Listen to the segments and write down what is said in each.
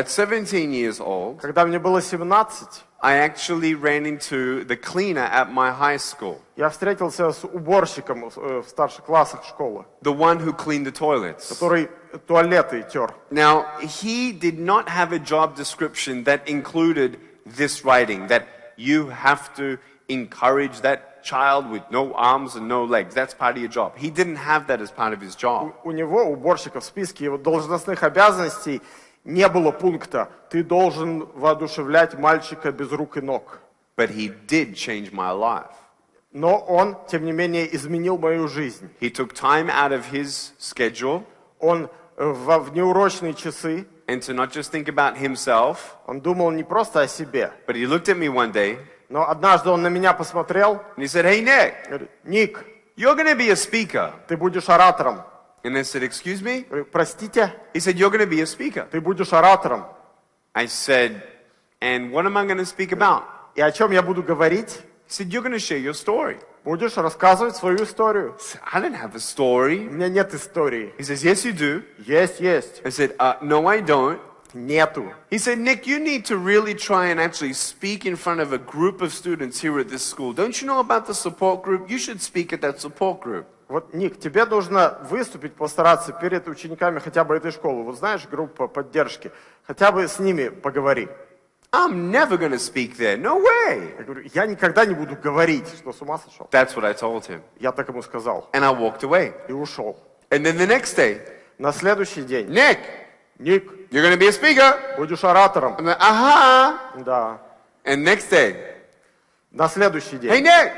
At 17 years old, когда мне было 17, I actually ran into the cleaner at my high school. я встретился с уборщиком в старших классах школы, The one who cleaned the toilets. который туалеты тер. Now, he did not have a job description that included this writing, that you have to encourage that child with no arms and no legs. That's part of your job. He didn't have that as part of his job. У него, уборщика, в списке его должностных обязанностей не было пункта «ты должен воодушевлять мальчика без рук и ног». But he did change my life. Но он, тем не менее, изменил мою жизнь. He took time out of his schedule. Он в внеурочные часы, And to not just think about himself, он думал не просто о себе. but he looked at me one day Но однажды он на меня посмотрел, and he said, "Hey Nick, говорит: Ник, you're going to be a speaker." ты будешь оратором. And I said, "Excuse me?" Говорю: простите, He said, "You're going to be a speaker." ты будешь оратором. I said, "And what am I going to speak about?" И о чем я буду говорить? He said, "You're going to share your story." Будешь рассказывать свою историю. I said, "I don't have a У story." меня нет истории. He says, "Yes, you do." Есть. I said, "No, I don't." Нету. He said, "Nick, you need to really try and actually speak in front of a group of students here at this school. Don't you know about the support group? You should speak at that support group." Вот, Ник, тебе нужно выступить, постараться перед учениками хотя бы этой школы. Вот знаешь, группа поддержки. Хотя бы с ними поговори. I'm never going to speak there. No way. Я говорю: я никогда не буду говорить, что с ума сошел. That's what I told him. Я так ему сказал. And I walked away. И ушел. And then the next day, На следующий день: "Nick, Ник, you're going to be a speaker." будешь оратором. I'm like, "Uh-huh." Да. And next day, На следующий "Hey день: Nick,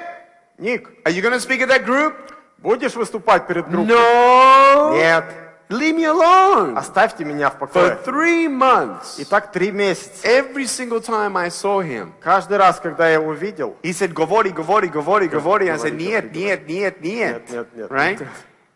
Ник, are you going to speak at that group?" будешь выступать перед группой? No. Нет. Leave me alone. Оставьте меня в For покое. 3 months, И так 3 месяца. every single time I saw him, Каждый раз, когда я его видел, he said, "Говори, говори, говори, говори." I said, Говори, "Нет, говори, нет, нет, нет." нет. Right?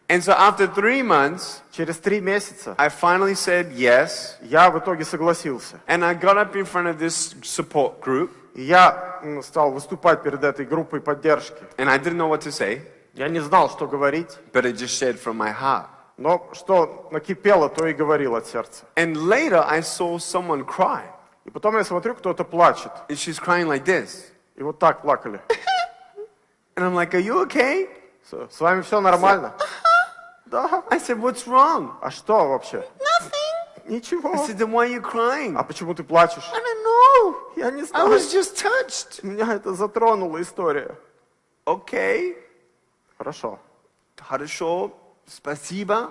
And so after 3 months, через 3 месяца I finally said yes. я в итоге согласился. And I got up in front of this support group. И я стал выступать перед этой группой поддержки. And I didn't know what to say, Я не знал, что говорить, but it just shared from my heart. но что накипело, то и говорил от сердца. And later I saw someone cry. И потом я смотрю, кто-то плачет. And she's crying like this. И вот так плакали. And I'm like, "Are you okay?" С вами все нормально? Да. I said, "What's wrong?" А что вообще? "Nothing." Ничего. I said, "Then why are you crying?" А почему ты плачешь? "I don't know. Я не I знаю. was just touched." Меня это затронула история. Okay. Хорошо. Хорошо. Спасибо.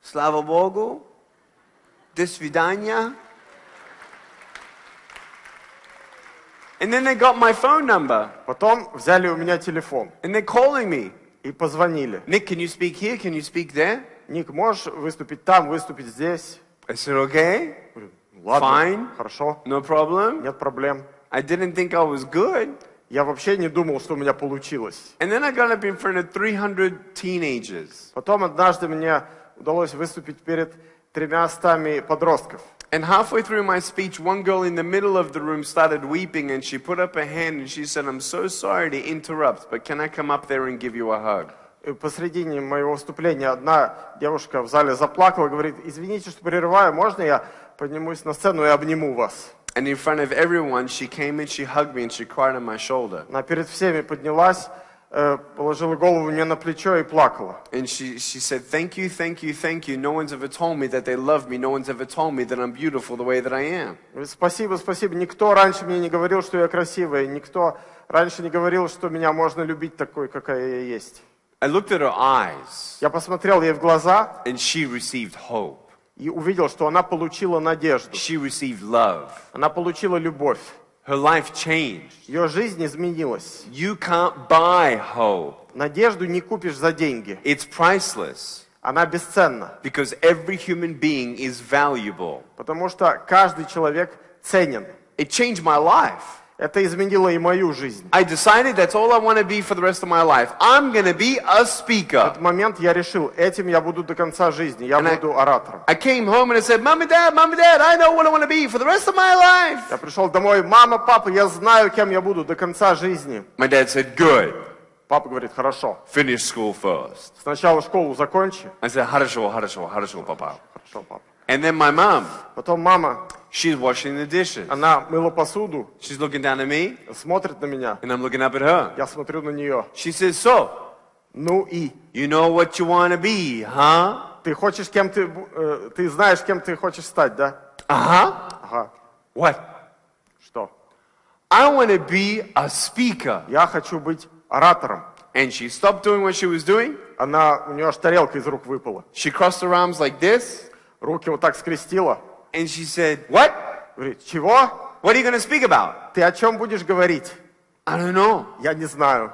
Слава Богу. До свидания. And then they got my phone number. Потом взяли у меня телефон And they're calling me. и позвонили. "Nick, can you speak here? Can you speak there?" Ник, можешь выступить там, выступить здесь? I said, "Okay. Говорю: ладно, Fine. хорошо, No problem." нет проблем. I didn't think I was good. Я вообще не думал, что у меня получилось. And then I got up in front of 300 teenagers. Потом однажды мне удалось выступить перед 300 подростков. And halfway through my speech, one girl in the middle of the room started weeping and she put up her hand and she said, "I'm so sorry to interrupt, but can I come up there and give you a hug?" И посредине моего выступления одна девушка в зале заплакала, говорит: извините, что прерываю, можно я поднимусь на сцену и обниму вас? And in front of everyone, she came and she hugged me and she cried on my shoulder. Она перед всеми поднялась, положила голову мне на плечо и плакала. And she said, "Thank you, thank you, thank you. No one's ever told me that they love me. No one's ever told me that I'm beautiful the way that I am." Говорит: спасибо, спасибо. Никто раньше мне не говорил, что я красивая. Никто раньше не говорил, что меня можно любить такой, какая я есть. I looked at her eyes Я посмотрел ей в глаза and she received hope. и увидел, что она получила надежду. She received love. Она получила любовь. Her life changed. Ее жизнь изменилась. You can't buy hope. Надежду не купишь за деньги. It's priceless Она бесценна, because every human being is valuable. потому что каждый человек ценен. It changed my life. Это изменило и мою жизнь. I decided that's all I want to be for the rest of my life. I'm going to be a В speaker. этот момент я решил, этим я буду до конца жизни. Я буду оратором. I came home and I said, Mom and Dad, I know what I want to be for the rest of my life. Я пришел домой: мама, папа, я знаю, кем я буду до конца жизни. My dad said, "Good. Папа говорит: хорошо. Finish school first." Сначала школу закончи. I said, хорошо, папа. Хорошо, папа. And then my mom, Потом мама: She's washing the dishes. Она мыла посуду, She's looking down at me, смотрит на меня. and I'm looking up at her. Я смотрю на нее. She says, so, Ну и? you know what you want to be, huh? Ты хочешь кем ты знаешь, кем ты хочешь стать, да? Uh-huh. Ага. What? Что? I want to be a speaker. Я хочу быть оратором. And she stopped doing what she was doing. У нее аж тарелка из рук выпала. She crossed her arms like this. Руки вот так скрестила. And she said, what? Говорит, чего? What are you going to speak about? Ты о чем будешь говорить? I don't know. Я не знаю.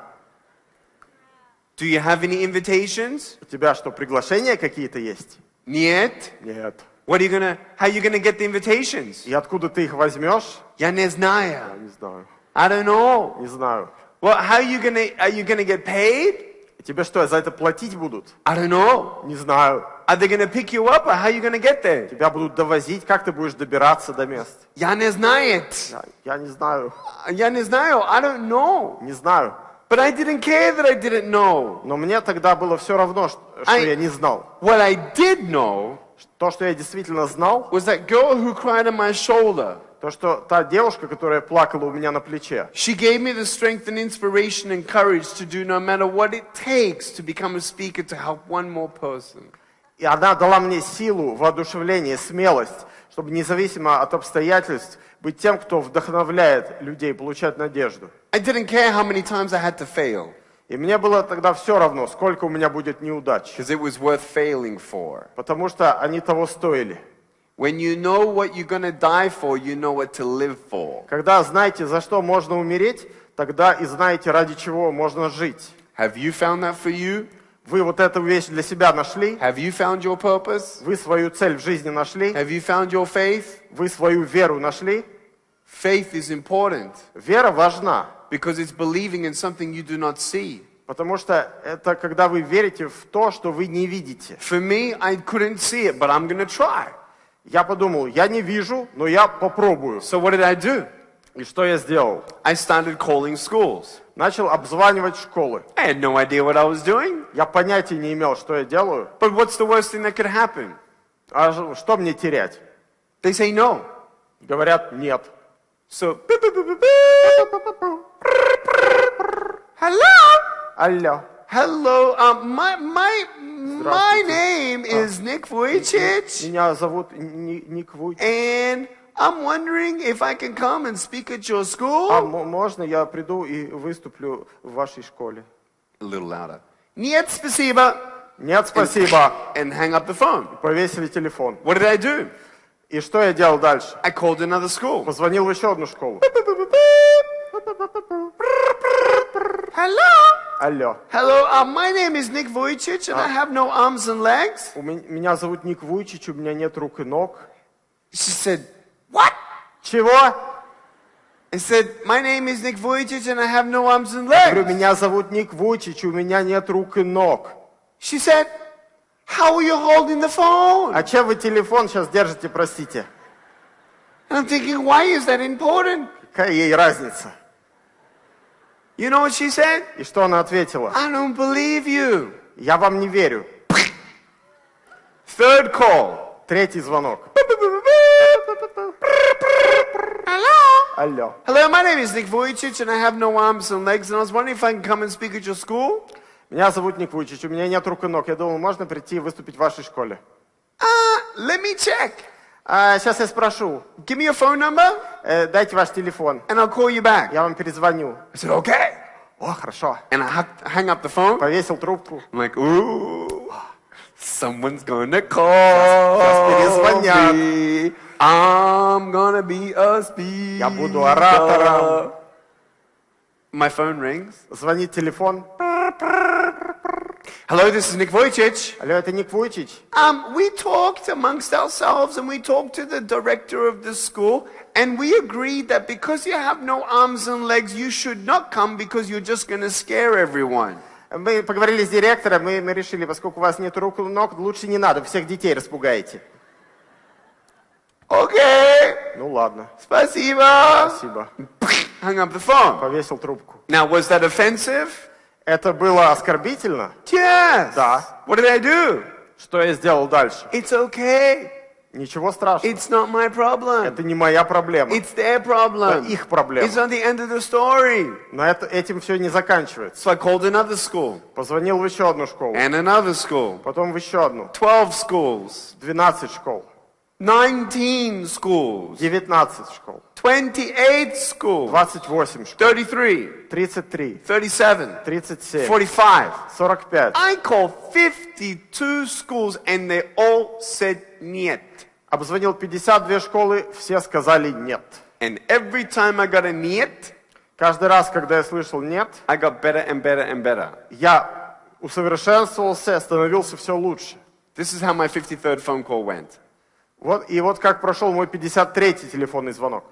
Do you have any invitations? У тебя что, приглашения какие-то есть? Нет. Нет. How are you gonna get the invitations? И откуда ты их возьмешь? Я не знаю. Я не знаю. I don't know. Не знаю. Well, are you gonna get paid? Тебе что, за это платить будут? I don't know. Не знаю. Are they gonna pick you up or how are you gonna get there? Тебя будут довозить, как ты будешь добираться до мест? Я не знаю. Я не знаю. Я не знаю. I don't know. Не знаю. But I didn't care that I didn't know. Но мне тогда было все равно, что я не знал. What I did know То, что я действительно знал, was that girl who cried on my shoulder. то, что та девушка, которая плакала у меня на плече, She gave me the strength and inspiration and courage to do no matter what it takes to become a speaker to help one more person. и она дала мне силу, воодушевление, смелость, чтобы независимо от обстоятельств быть тем, кто вдохновляет людей, получать надежду. I didn't care how many times I had to fail. И мне было тогда все равно, сколько у меня будет неудач, Because it was worth failing for. потому что они того стоили. When you know what you're going to die for, you know what to live for. Когда знаете, за что можно умереть, тогда и знаете, ради чего можно жить. Have you found that for you? Вы вот эту вещь для себя нашли, Have you found your purpose? вы свою цель в жизни нашли, Have you found your faith? вы свою веру нашли. Faith is important Вера важна, because it's believing in something you do not see. потому что это когда вы верите в то, что вы не видите. For me, I couldn't see it, but I'm going to try. Я подумал, я не вижу, но я попробую. So what did I do? И что я сделал? I started calling schools. Начал обзванивать школы. I had no idea what I was doing. Я понятия не имел, что я делаю. But what's the worst thing that could happen? А что мне терять? They say no. Говорят, нет. So, hello? Алло. Hello, my name is Nik Vujicic, Меня зовут Ник Вуйчич. and I'm wondering if I can come and speak at your А school. можно я приду и выступлю в вашей школе? A little louder. Нет, спасибо. Нет, спасибо. And hang up the phone. Повесили телефон. What did I do? И что я делал дальше? I called another school. Позвонил в еще одну школу. Hello? Алло. Hello, my name is Nik Vujicic, and I have no arms and legs. Меня зовут Ник Вуйчич, у меня нет рук и ног. She said, what? Чего? I said, my name is Nik Vujicic, and I have no arms and Говорю, legs. меня зовут Ник Вуйчич, у меня нет рук и ног. She said, how are you holding the phone? А чем вы телефон сейчас держите, простите? And I'm thinking, why is that important? Какая ей разница? You know what she said? И что она ответила? I don't believe you. Я вам не верю. Third call. Третий звонок. Hello? Алло. Hello, my name is Nik Vujicic, and I have no arms and legs, and I was wondering if I can come and speak at your school. Меня зовут Ник Вуйчич, у меня нет рук и ног. Я думал, можно прийти и выступить в вашей школе? Let me check. Сейчас я спрошу. Give me your phone number, Дайте ваш телефон. and I'll call you back. Я вам перезвоню. I said, okay. О, хорошо. And I hang up the phone. Повесил трубку. I'm like, ooh, someone's gonna call перезвонят. me. I'm gonna be a speaker. Я буду оратором. My phone rings. Звонит телефон. Hello, this is Nik Vujicic. Алло, это Ник Вуйчич. We talked amongst ourselves and we talked to the director of the school and we agreed that because you have no arms and legs, you should not come because you're just going to scare everyone. Мы поговорили с директором, мы решили, поскольку у вас нет рук и ног, лучше не надо, всех детей распугаете. Okay. Ну ладно. Спасибо. Спасибо. Hung up the phone. Повесил трубку. Now, was that offensive? Это было оскорбительно? Yes. Да. What did I do? Что я сделал дальше? It's okay. Ничего страшного. It's not my problem. Это не моя проблема. It's their problem. Это их проблема. It's not the end of the story. Но этим все не заканчивается. So I called another school. Позвонил в еще одну школу. And another school. Потом в еще одну. 12 schools. 12 школ. 19 schools. 19 школ. 28 schools. 28 школ. 33. 33. 37. 37. 45. 45. I called 52 schools and they all said нет. Обзвонил 52 школы, все сказали нет. And every time I got a нет, Каждый раз, когда я слышал нет, I got better and better and better. я усовершенствовался, становился все лучше. This is how my 53rd phone call went. И вот как прошел мой 53-й телефонный звонок.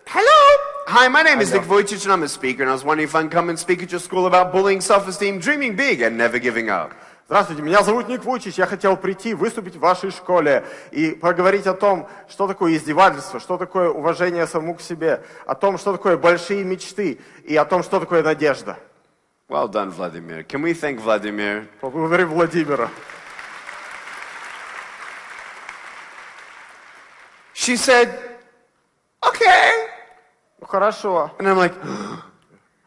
Hello. Hi, my name is Nik Vуйчич and I'm a speaker and I was wondering if I can come and speak at your school about bullying, self-esteem, dreaming big and never giving up. Здравствуйте, меня зовут Ник Вуйчич, я хотел прийти, выступить в вашей школе и поговорить о том, что такое издевательство, что такое уважение самому к себе, о том, что такое большие мечты и о том, что такое надежда. Well done, Vladimir. Can we thank Vladimir? Поблагодарим Владимира. She said, okay. Ну хорошо. And I'm like,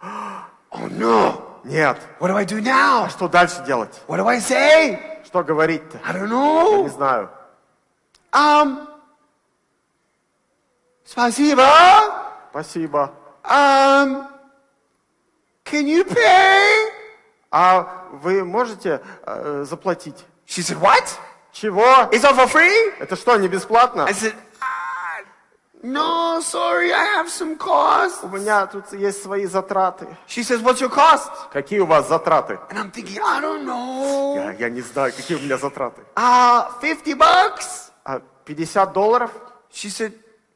oh no. Нет. What do I do now? Что дальше делать? What do I say? Что говорить-то? I don't Я не know. знаю. Спасибо. Спасибо. Can you pay? А вы можете заплатить? She said, what? Чего? It's all for free? Это что, не бесплатно? I said, no, sorry, I have some costs. У меня тут есть свои затраты. She says, what's your cost? Какие у вас затраты? And I'm thinking, I don't know. Я не знаю, какие у меня затраты. $50? $50? She said,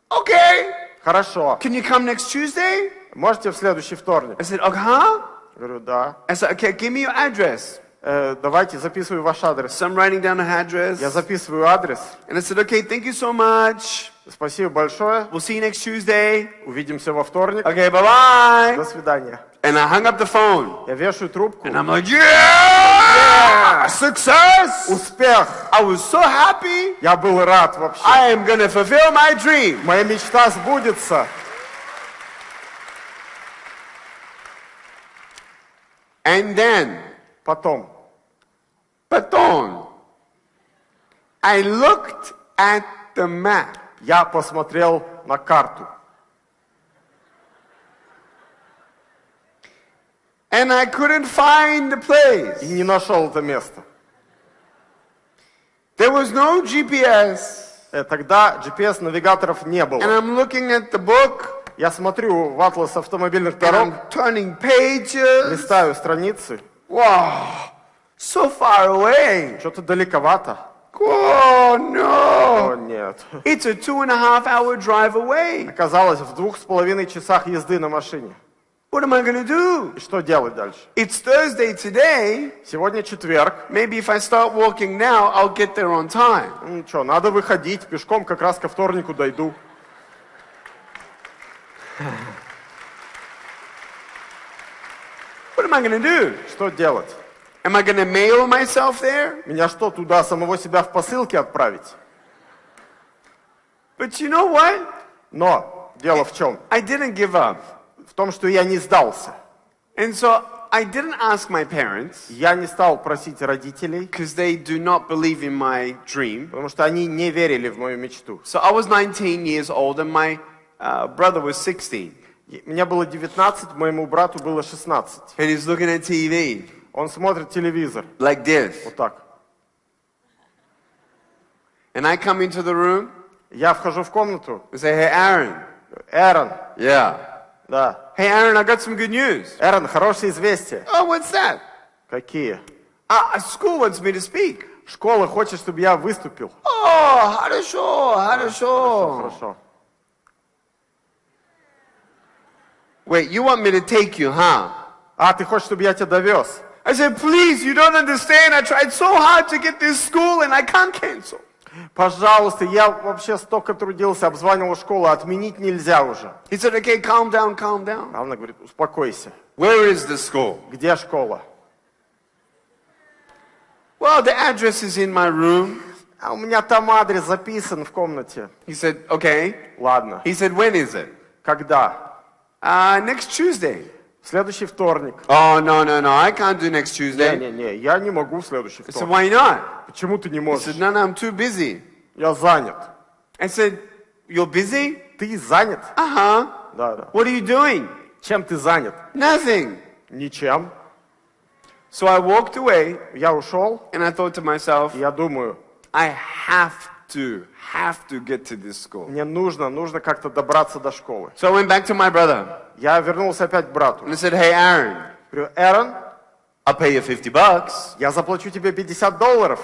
okay. Хорошо. Can you come next Tuesday? Можете в следующий вторник? I said, okay. Говорю, да. I said, okay, give me your address. Давайте записываю ваш адрес. So I'm writing down her address. Я записываю адрес. And I said, okay, thank you so much. Спасибо большое. We'll see you next Tuesday. Увидимся во вторник. Okay, bye-bye. До свидания. And I hung up the phone. Я вешаю трубку. And I'm like, yeah! Success! Успех! I was so happy. Я был рад вообще. I am going to fulfill my dream. Моя мечта сбудется. And then, Потом, I looked at the map. я посмотрел на карту. And I couldn't find the place. И не нашел это место. There was no GPS. Тогда GPS-навигаторов не And было. I'm looking at the book. Я смотрю в атлас автомобильных And дорог, I'm turning pages. листаю страницы. Wow, so far away. Что-то далековато. Oh О, no. нет. It's a 2.5-hour drive away. Оказалось, в 2,5 часах езды на машине. What am I going to do? И что делать дальше? It's Thursday today. Сегодня четверг. Maybe if I start walking now, I'll get there on time. Ну что, надо выходить, пешком как раз ко вторнику дойду. What am I going to do? Что делать? Am I going to mail myself there? Меня что, туда самого себя в посылке отправить? But you know what? Но дело в чем? I didn't give up. В том, что я не сдался. And so I didn't ask my parents Я не стал просить родителей, because they do not believe in my dream. потому что они не верили в мою мечту. So I was 19 years old and my brother was 16. Мне было 19, моему брату было 16. And he's looking at TV Он смотрит телевизор. like this. Вот так. And I come into the room Я вхожу в комнату. and say, hey, Aaron. Эрон, Yeah. да. Hey, Aaron, I got some good news. Эрон, хорошие известия. Oh, what's that? Какие? School wants me to speak. Школа хочет, чтобы я выступил. Oh, хорошо. Хорошо. Wait, you want me to take you, huh? А, ты хочешь, чтобы я тебя довез? I said, please, you don't understand. I tried so hard to get this school and I can't cancel. Пожалуйста, я вообще столько трудился, обзванивал школу, отменить нельзя уже. He said, okay, calm down. Она говорит, успокойся. Where is the school? Где школа? Well, the address is in my room. А у меня там адрес записан в комнате. He said, okay. Ладно. He said, when is it? Когда? Next Tuesday. В следующий вторник. Oh, no, I can't do next Tuesday. Не, я не могу в следующий I said, вторник. why not? Почему ты не He можешь? said, no, I'm too busy. Я занят. I said, you're busy? Ты занят? Uh-huh. Да. What are you doing? Чем ты занят? Nothing. Ничем. So I walked away Я ушел, and I thought to myself, и я думаю, I have to get to this school. мне нужно как-то добраться до школы. So I went back to my brother Я вернулся опять к брату. and I said, hey, Aaron, Говорю, Эрон, I'll pay you $50. я заплачу тебе $50.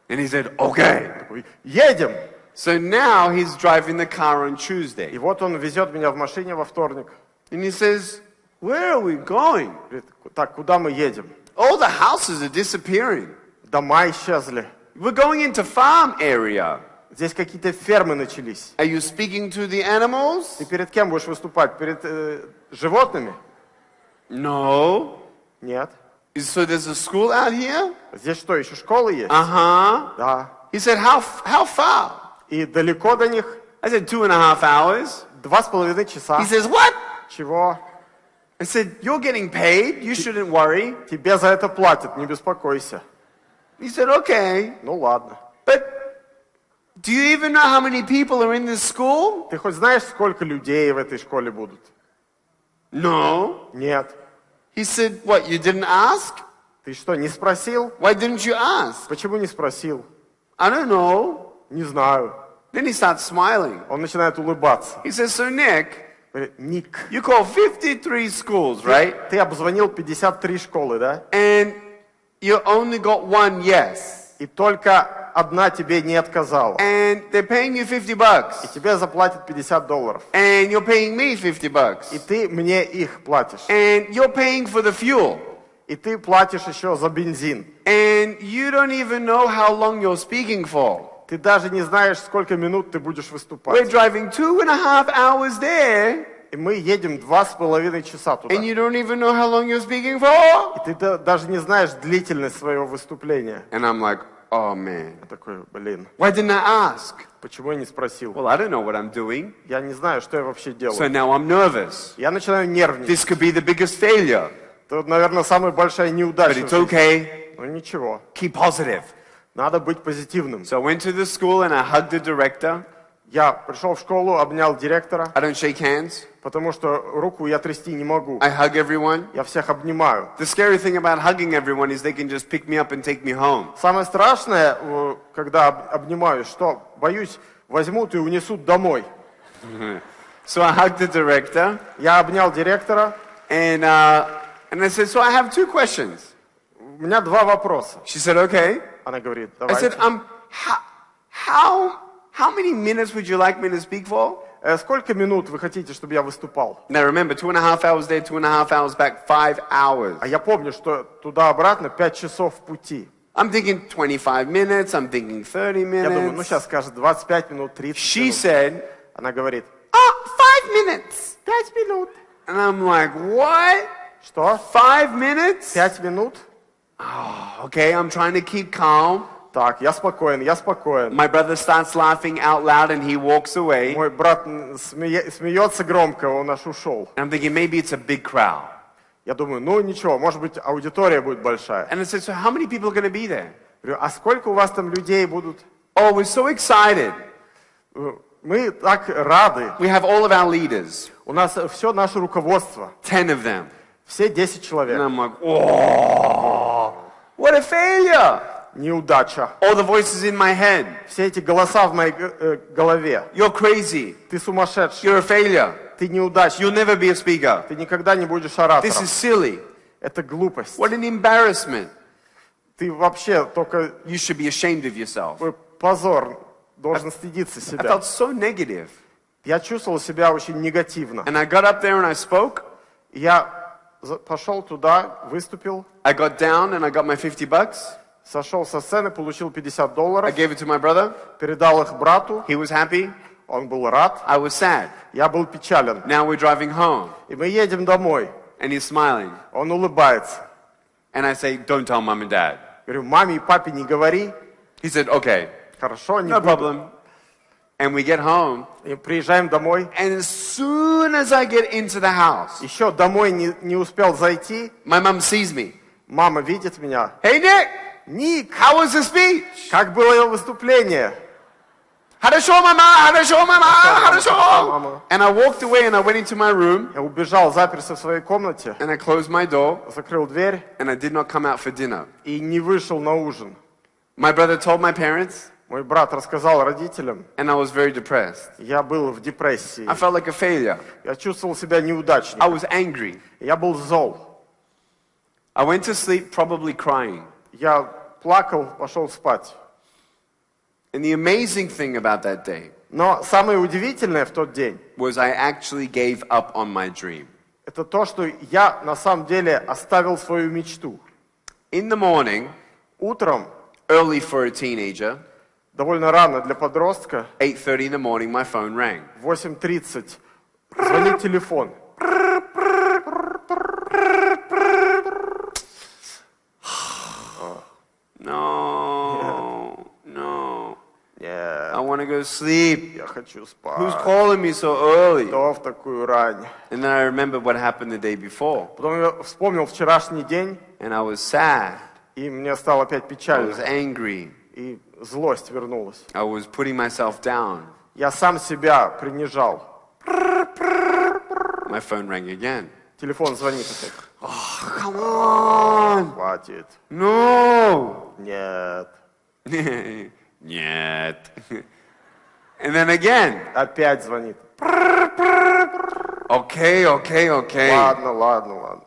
And he said, okay. Такой, едем. So now he's driving the car on И Tuesday. вот он везет меня в машине во вторник. And he says, where are we going? Говорит, так, куда мы едем? All the houses are disappearing. Дома исчезли. We're going into farm area. Здесь какие-то фермы начались. Are you speaking to the animals? Ты перед кем будешь выступать? Перед животными? No. Нет. So there's a school out here? Здесь что, еще школы есть? Uh-huh. Да. He said, how far? И далеко до них? I said, 2.5 hours. 2,5 часа. He says, what? Чего? I said, you're getting paid. You shouldn't worry. Тебе за это платят, не беспокойся. He said, okay. Ну ладно. But do you even know how many people are in this school? Ты хоть знаешь, сколько людей в этой школе будут? No. Нет. He said, what, you didn't ask? Ты что, не спросил? Why didn't you ask? Почему не спросил? I don't know. Не знаю. Then he starts smiling. Он начинает улыбаться. He says, so Nick, Говорит, Ник, you call 53 schools, right? ты обзвонил 53 школы, да? And you only got one yes. И только одна тебе не отказала. And they're paying you $50. И тебе заплатят $50. And you're paying me $50. И ты мне их платишь. And you're paying for the fuel. И ты платишь еще за бензин. And you don't even know how long you're speaking for. Ты даже не знаешь, сколько минут ты будешь We're выступать. driving 2.5 hours there, И мы едем 2,5 часа туда. and you don't even know how long you're speaking for. И ты даже не знаешь длительность своего выступления. And I'm like, oh man, Я такой, блин, why didn't I ask? почему я не спросил? Well, I don't know what I'm doing. Я не знаю, что я вообще So делаю. now I'm nervous. Я начинаю нервничать. This could be the biggest failure. Это, наверное, самая большая неудача. But в it's жизни. okay. Ну ничего, Keep positive. надо быть позитивным. So I went to the school and I hugged the director. Я пришел в школу, обнял директора, I don't shake hands. потому что руку я трясти не могу. I hug everyone. Я всех обнимаю. The scary thing about hugging everyone is they can just pick me up and take me home. Самое страшное, когда обнимаю, что, боюсь, возьмут и унесут домой. So I hugged the director Я обнял директора, and I said, so I have 2 questions. у меня 2 вопроса. She said, okay. Она говорит, I давайте. said, how many minutes would you like me to speak for? Сколько минут вы хотите, чтобы я выступал? Now remember, 2.5 hours there, 2.5 hours back, 5 hours. А я помню, что туда-обратно 5 часов пути. I'm thinking 25 minutes, I'm thinking 30 Я думаю, ну minutes. сейчас скажет 25 минут, 30 She минут. said, Она говорит, 5 minutes. 5 минут. And I'm like, what? Что? 5 minutes? 5 минут? Okay, I'm trying to keep calm. Так, я спокоен, я спокоен. My brother starts laughing out loud and he walks away. Мой брат смеется громко, он аж ушел. And I'm thinking, maybe it's a big crowd. Я думаю, ну ничего, может быть, аудитория будет большая. And I said, so how many people are going to be there? Говорю, а сколько у вас там людей будут? Oh, we're so excited. Мы так рады. We have all of our leaders, У нас все наше руководство. 10 of them. Все 10 And человек. I'm like, oh, what a failure. Неудача. All the voices in my head. Все эти голоса в моей голове. You're crazy. Ты сумасшедший. You're a failure. Ты неудачник. You'll never be a speaker. Ты никогда не будешь This оратором. is silly. Это глупость. What an embarrassment. Ты вообще только You should be ashamed of yourself. позор. Должен стыдиться I себя. felt so negative. Я чувствовал себя очень негативно. And I got up there and I spoke. Я пошел туда, выступил, I got down and I got my $50. сошел со сцены, получил I $50, gave it to my brother. передал их брату, He was happy. он был рад, I was sad. я был печален. Now we're driving home. И мы едем домой, And he's smiling. он улыбается. And I say, don't tell mom and dad. Говорю, маме и папе не говори. He said, okay, Хорошо, не no буду. problem. And we get home. И приезжаем домой. And as soon as I get into the house, Еще домой не успел зайти. my mom sees me. Мама видит меня. Hey, Nick, Ник, how was the speech? как было его выступление? Хорошо, мама, хорошо, мама, хорошо. Мама. And I walked away and I went into my room Я убежал, заперся в своей комнате, and I closed my door закрыл дверь and I did not come out for dinner. и не вышел на ужин. My brother told my parents Мой брат рассказал родителям, and I was very depressed. я был в депрессии. I felt like a failure. Я чувствовал себя I неудачником. was angry. Я был зол. I went to sleep probably crying. Я плакал, пошел спать. And the amazing thing about that day Но самое удивительное в тот день, was I actually gave up on my dream. это то, что я на самом деле оставил свою мечту. In the morning, Утром, early for a teenager, довольно рано для подростка, 8:30 in the morning, my phone rang. в 8:30, звонит телефон. No, no. I Нет, want to go to sleep. я хочу Who's спать. calling me so early? Кто в такую рань? And then I remembered what happened the day before. Потом я вспомнил вчерашний день, And I was sad. и мне стало опять I was печально, angry. и злость вернулась. I was putting myself down. Я сам себя принижал. My phone rang again. Телефон звонит опять. Come on. Хватит. No. Нет. Нет. And then again. Опять звонит. Okay, okay, okay. Ладно, ладно, ладно.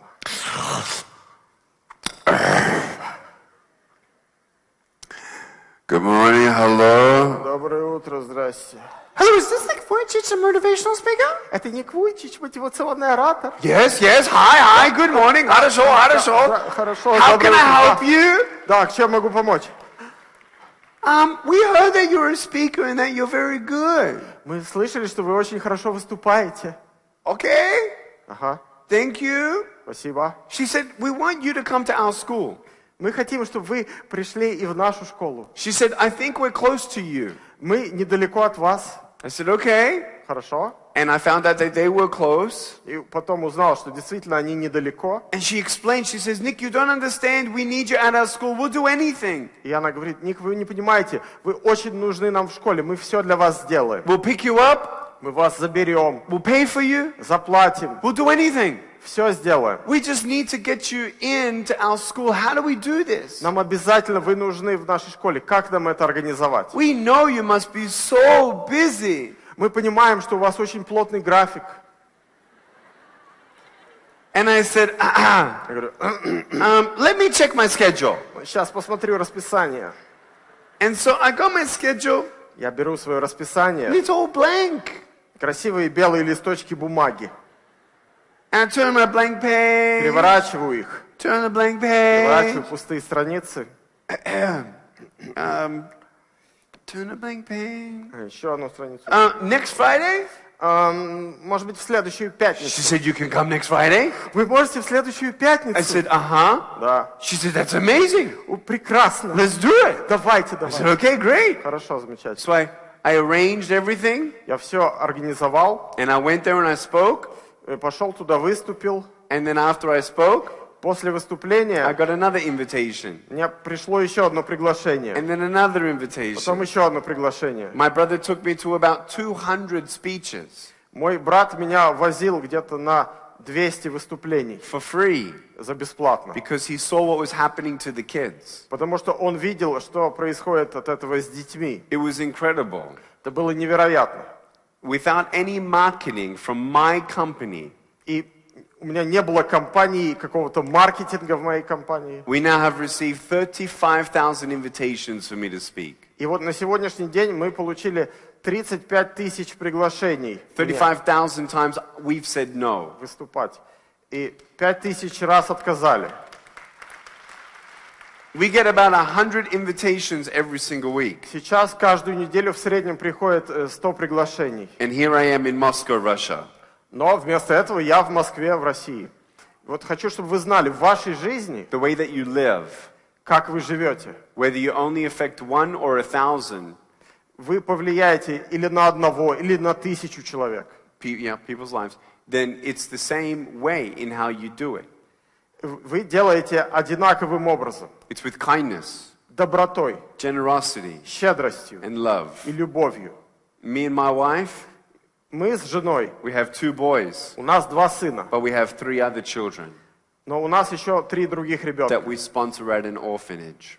Good morning, hello. Доброе утро, здрасте. Hello, is this Nik Vujicic, a motivational speaker? Это Ник Вуйчич, мотивационный оратор. Yes, yes. Hi, good morning. Хорошо, хорошо. Да, хорошо, How доброе can I утро. help you? Да, чем могу помочь? We heard that you're a speaker and that you're very good. Мы слышали, что вы очень хорошо выступаете. Okay, Ага, thank you. спасибо. She said, we want you to come to our school. Мы хотим, чтобы вы пришли и в нашу школу. She said, I think we're close to you. Мы недалеко от вас. I said, okay. Хорошо. And I found out that they were close. И потом узнал, что действительно они недалеко. And she explained, she says, Nick, you don't understand. We need you at our school. We'll do anything. И она говорит, Ник, вы не понимаете, вы очень нужны нам в школе, мы все для вас сделаем. We'll pick you up. Мы вас заберем, We'll pay for you. заплатим, We'll do anything. все сделаем. We just need to get you into our school. How do we do this? Нам обязательно вы нужны в нашей школе. Как нам это организовать? We know you must be so busy. Мы понимаем, что у вас очень плотный график. And I said, Я говорю, let me check my schedule. сейчас посмотрю расписание. And so I got my schedule. Я беру свое расписание, It's all blank. красивые белые листочки бумаги, And I turn my blank page. переворачиваю их, Turn the blank переворачиваю page. пустые страницы. Turn the blank page. Еще одну страницу. Next Friday? Может быть, в следующую She пятницу. said, you can come next Friday? Вы можете в следующую I пятницу? said, uh-huh. Да. She said, that's amazing. Прекрасно. Let's do it. Давайте, I said, давайте. okay, great. Хорошо, замечательно. So I arranged everything, Я все организовал, and I went there and I spoke. пошел туда, выступил. And then after I spoke, После I выступления got another invitation. мне пришло еще одно приглашение. And then another Потом invitation. еще одно приглашение. My brother took me to about 200 speeches Мой брат меня возил где-то на 200 выступлений for free за бесплатно. because he saw what was happening to the kids. Потому что он видел, что происходит от этого с детьми. It was incredible. Это было невероятно. Without any marketing from my company, И у меня не было компании, какого-то маркетинга в моей компании. we now have received 35,000 invitations for me to speak. И вот на сегодняшний день мы получили 35 тысяч приглашений мне 35,000 times we've said no. выступать. И 5 тысяч раз отказали. We get about 100 invitations every single week. Сейчас каждую неделю в среднем приходит 100 приглашений. And here I am in Moscow, Russia. Но вместо этого я в Москве, в России. Вот хочу, чтобы вы знали, в вашей жизни, The way that you live, как вы живете. whether you only affect 1 or 1,000 Вы повлияете или на одного, или на 1000 человек. people's lives, then it's the same way in how you do it. Вы делаете одинаковым образом. It's with kindness, Добротой, generosity, щедростью and love. и любовью. Me and my wife, Мы с женой, we have 2 boys, у нас 2 сына, but we have 3 other children но у нас еще 3 других ребенка, that we sponsor at an orphanage.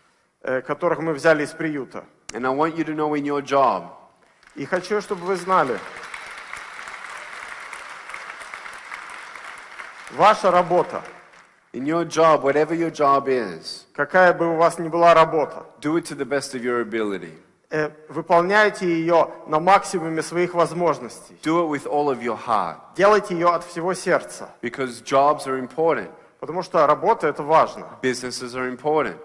которых мы взяли из приюта. And I want you to know in your job, И хочу, чтобы вы знали, ваша работа, in your job, whatever your job is, какая бы у вас ни была работа, do it to the best of your ability. выполняйте ее на максимуме своих возможностей. Do it with all of your heart. Делайте ее от всего сердца, Because jobs are important. потому что работа — это важно. Businesses are important.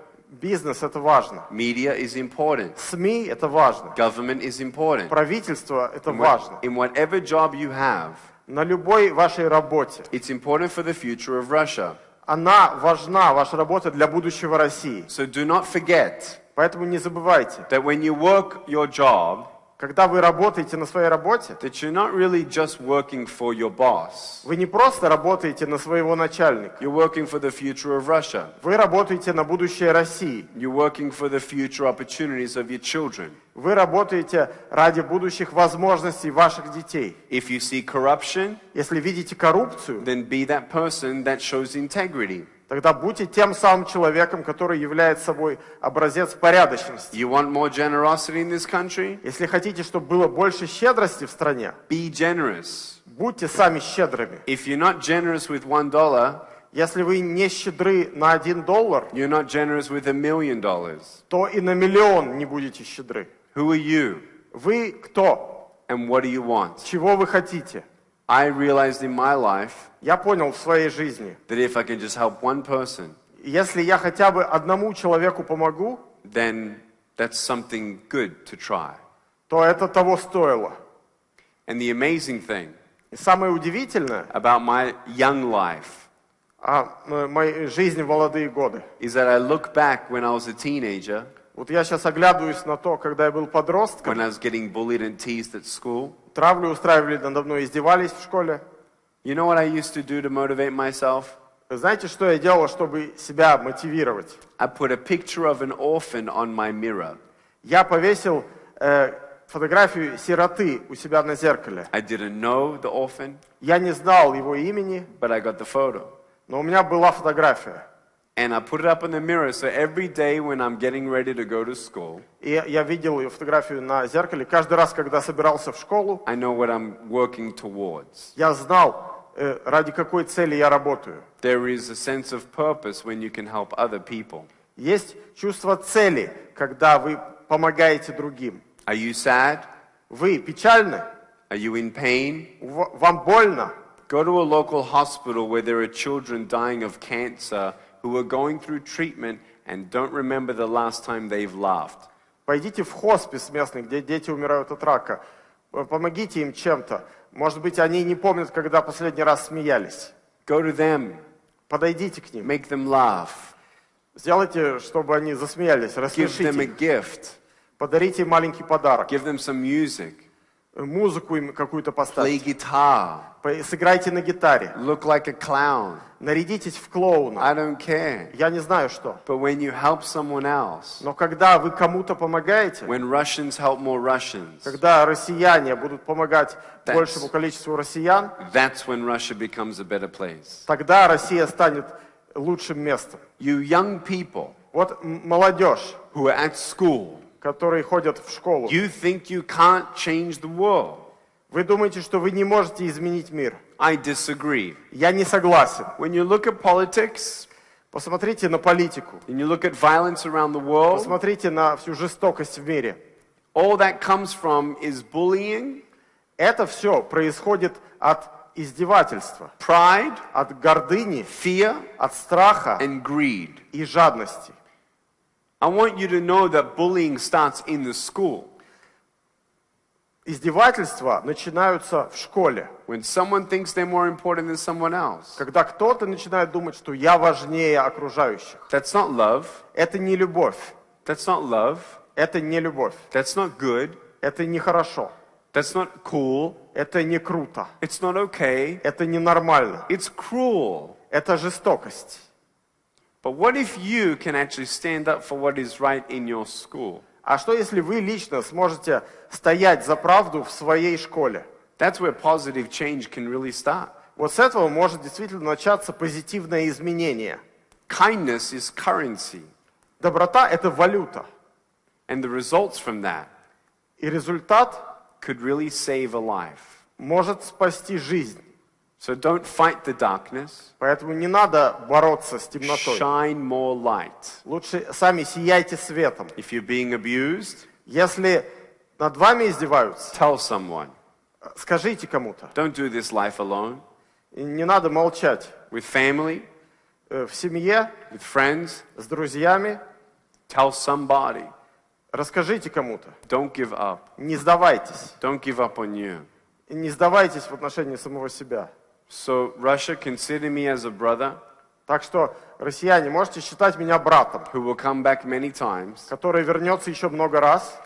Бизнес — это важно. Media is important. СМИ — это важно. Government is important. Правительство — это важно. In whatever job you have, На любой вашей работе. it's important for the future of Russia. Она важна, ваша работа, для будущего России. So do not forget Поэтому не забывайте, that when you work your job, когда вы работаете на своей работе, that you're not really just working for your boss. вы не просто работаете на своего начальника. You're working for the future of Russia. Вы работаете на будущее России. You're working for the future opportunities of your children. Вы работаете ради будущих возможностей ваших детей. If you see corruption, Если видите коррупцию, then be that person that shows integrity. тогда будьте тем самым человеком, который является собой образец порядочности. You want more generosity in this country? Если хотите, чтобы было больше щедрости в стране, Be generous. будьте сами щедрыми. If you're not generous with $1, Если вы не щедры на $1, you're not generous with $1 million. то и на миллион не будете щедры. Who are you? Вы кто? And what do you want? Чего вы хотите? I realized in my life Я понял в своей жизни, that if I can just help one person, если я хотя бы одному человеку помогу, then that's something good to try. то это того стоило. And the amazing thing И самое удивительное about my young life моей жизни в молодые годы. is that I look back when I was a teenager, Вот я сейчас оглядываюсь на то, когда я был подростком, when I was getting bullied and teased at school. травлю устраивали надо мной, издевались в школе. You know what I used to do to motivate myself? Знаете, что я делал, чтобы себя мотивировать? I put a picture of an orphan on my mirror. Я повесил фотографию сироты у себя на зеркале. I didn't know the orphan, Я не знал его имени, but I got the photo. но у меня была фотография. And I put it up in the mirror, so every day when I'm getting ready to go to school, И я видел ее фотографию на зеркале. Каждый раз, когда собирался в школу, I know what I'm working towards. я знал, ради какой цели я работаю. There is a sense of purpose when you can help other people. Есть чувство цели, когда вы помогаете другим. Are you sad? Вы печальны? Are you in pain? Вам больно? Go to a local hospital where there are children dying of cancer who are going through treatment and don't remember the last time they've laughed. Пойдите в хоспис местный, где дети умирают от рака. Помогите им чем-то. Может быть, они не помнят, когда последний раз смеялись. Go to them. Подойдите к ним. Make them laugh. Сделайте, чтобы они засмеялись. Give them a Рассмешите их. gift. Подарите им маленький подарок. Give them some music. Музыку им какую-то Play поставьте. guitar. Сыграйте на гитаре. Look like a clown. Нарядитесь в клоуна. I don't care. Я не знаю что. But when you help someone else, Но когда вы кому-то помогаете, when Russians help more Russians, когда россияне будут помогать большему количеству россиян, that's when Russia becomes a better place. тогда Россия станет лучшим местом. You young people Вот молодежь, who are at school, которые ходят в школу, you think you can't change the world. вы думаете, что вы не можете изменить мир. I disagree. Я не согласен. When you look at politics, Посмотрите на политику. and you look at violence around the world, Посмотрите на всю жестокость в мире. all that comes from is bullying, Это все происходит от издевательства, pride, от гордыни, fear, от страха and greed. и жадности. I want you to know that bullying starts in the school. Издевательства начинаются в школе. When someone thinks they're more important than someone else. Когда кто-то начинает думать, что я важнее окружающих. That's not love. Это не любовь. That's not love. Это не любовь. That's not good. Это нехорошо. That's not cool. Это не круто. It's not okay. Это ненормально. It's cruel. Это жестокость. But what if you can actually stand up for what is right in your school? А что если вы лично сможете стоять за правду в своей школе? That's where positive change can really start. Вот с этого может действительно начаться позитивное изменение. Kindness is currency. Доброта – это валюта. And the results from that И результат could really save a life. может спасти жизнь. So don't fight the darkness. Поэтому не надо бороться с темнотой. Shine more light. Лучше сами сияйте светом. If you're being abused, Если над вами издеваются, tell someone. скажите кому-то. Don't do this life alone. И не надо молчать. With family, В семье, with friends, с друзьями, tell somebody. расскажите кому-то. Don't give up. Не сдавайтесь. Don't give up on you. И не сдавайтесь в отношении самого себя. So Russia, consider me as a brother Так что, россияне, можете считать меня братом, who will come back many times. который вернется еще много раз.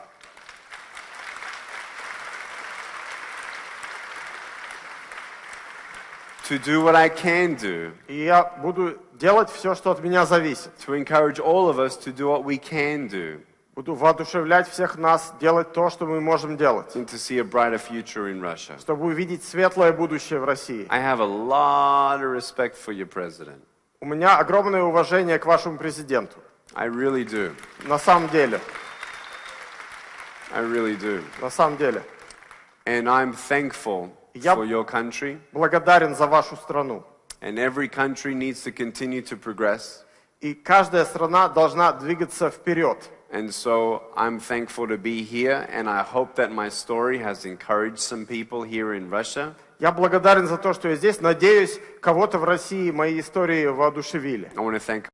To do what I can do. И я буду делать все, что от меня зависит. To encourage all of us to do what we can do. Буду воодушевлять всех нас делать то, что мы можем делать, And to see a brighter future in Russia. чтобы увидеть светлое будущее в России. I have a lot of respect for your president. У меня огромное уважение к вашему президенту. I really do. На самом деле. I really do. На самом деле. And I'm thankful Я for your country. благодарен за вашу страну. And every country needs to continue to progress. И каждая страна должна двигаться вперед. And so I'm thankful to be here, and I hope that my story has encouraged some people here in Russia. Я благодарен за то, что я здесь. Надеюсь, кого-то в России мои истории воодушевили. I want to thank